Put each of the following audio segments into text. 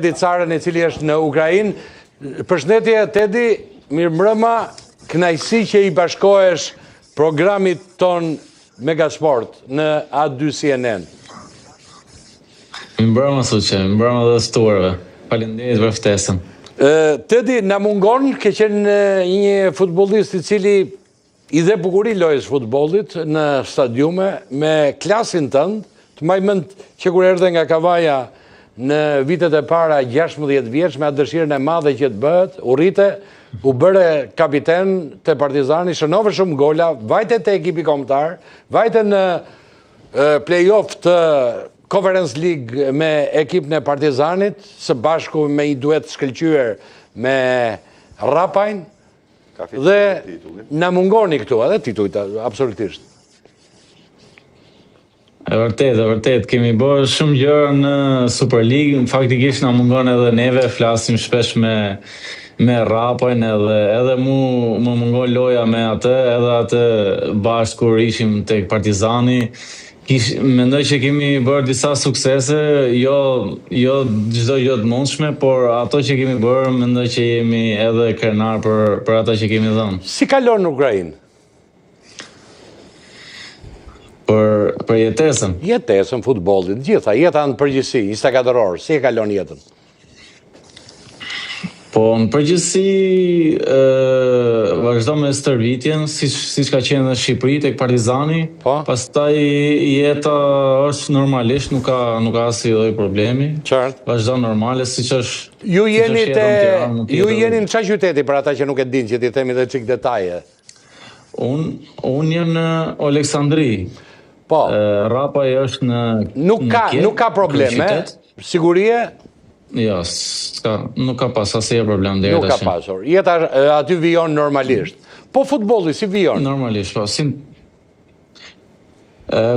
Carën i cili është në Ukrainë. Përshëndetje Tedi, mirëmbrëma, kënaqësi që i bashkohesh programit ton Megasport në A2 CNN. Mirëmbrëma Suçe, mirëmbrëma dhe stuarve. Faleminderit për ftesën. Tedi, na mungon ke qenë një futbollist i cili i dhe bukuri lojës futbollit në stadiume me klasin tënd, të mbaj mend që kur erdhe nga Kavaja në vitet e para 16 vjeç me atë dëshirën e madhe që të bëhet, u rrite, u bëre kapiten të Partizani, shënove shumë gola, vajte te ekipi kombëtar, vajte në play-off të Conference League me ekipin e Partizanit, së bashku me i duet shkëlqyer me Rapajn, dhe na mungoni këtu, edhe titujt, absolutisht. E vërtet, kemi bërë shumë gjëra në Super League, faktikisht na mungon edhe neve, flasim shpesh me Rapajn, edhe mu më mungon loja me atë, edhe atë bashkë kur ishim tek Partizani. Mendoj që kemi bërë disa suksese, jo çdo gjë të mundshme, por ato që kemi bërë, mendoj që jemi edhe krenar për ata që kemi dhënë. Si kalon në Ukrainë? Për jetesën? Jetesën, futbollit, gjitha, jeta në përgjithësi, 24 orë, si e kalon jetën? Po, në përgjithësi, vazhdo me stërvitjen, si që ka qenë në Shqipëri, tek Partizani, pastaj jeta është normalisht, nuk ka asnjë lloj problemi. Qartë. Vazhdo normale, siç është. Ju jeni në çfarë qyteti për ata që nuk e dinë, që t'i themi edhe çik detaje? Unë jam në Aleksandri. Po. Rapaj është në Nuk ka probleme, sigurie? Jo, nuk ka pas asnjë problem deri tash. Nuk ka pasur. Jeta aty vijon normalisht. Po futbolli si vijon? Normalisht, po.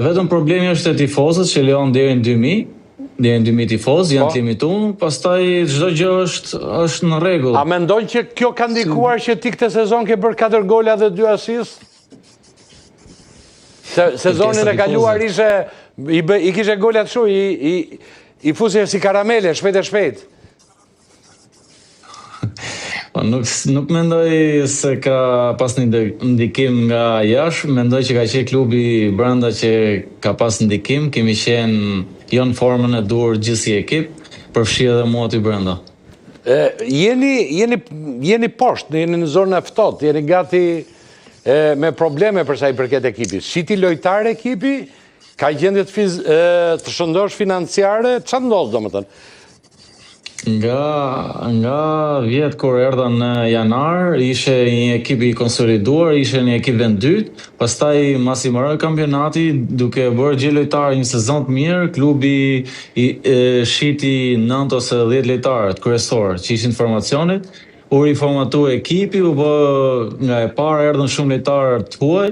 Vetëm problemi është te tifozët që lejon deri në 2000 tifozë, janë të limituar, pastaj çdo gjë është në rregull. A mendon që kjo ka ndikuar që ti këtë sezon ke bërë 4 gola dhe 2 asist? Sezonin e kaluar i kishe golat shu, i fusje si karamele, shpejt. Nuk mendoj se ka pas një ndikim nga jashtë, mendoj që ka qenë klubi brenda që ka pas ndikim, kemi qenë jo në formën e duhur gjithë si ekip, përfshi edhe mua aty brenda. Jeni poshtë, jeni në zonën e ftohtë, jeni gati me probleme për sa i përket ekipit. Shiti lojtar ekipi, ka gjendje të shëndosh financiare, çfarë ndodh domethënë? Nga vjet kur erdha në janar, ishe një ekip i konsoliduar, ishe një ekip vend dytë, pastaj mas i mbaroi kampionati, duke bërë gjithë lojtarë një sezon të mirë, klubi shiti 9 ose 10 lojtarë të kryesorë që ishin formacionit, u riformatu ekipi, u bë nga e para erdhën shumë lojtarë të huaj,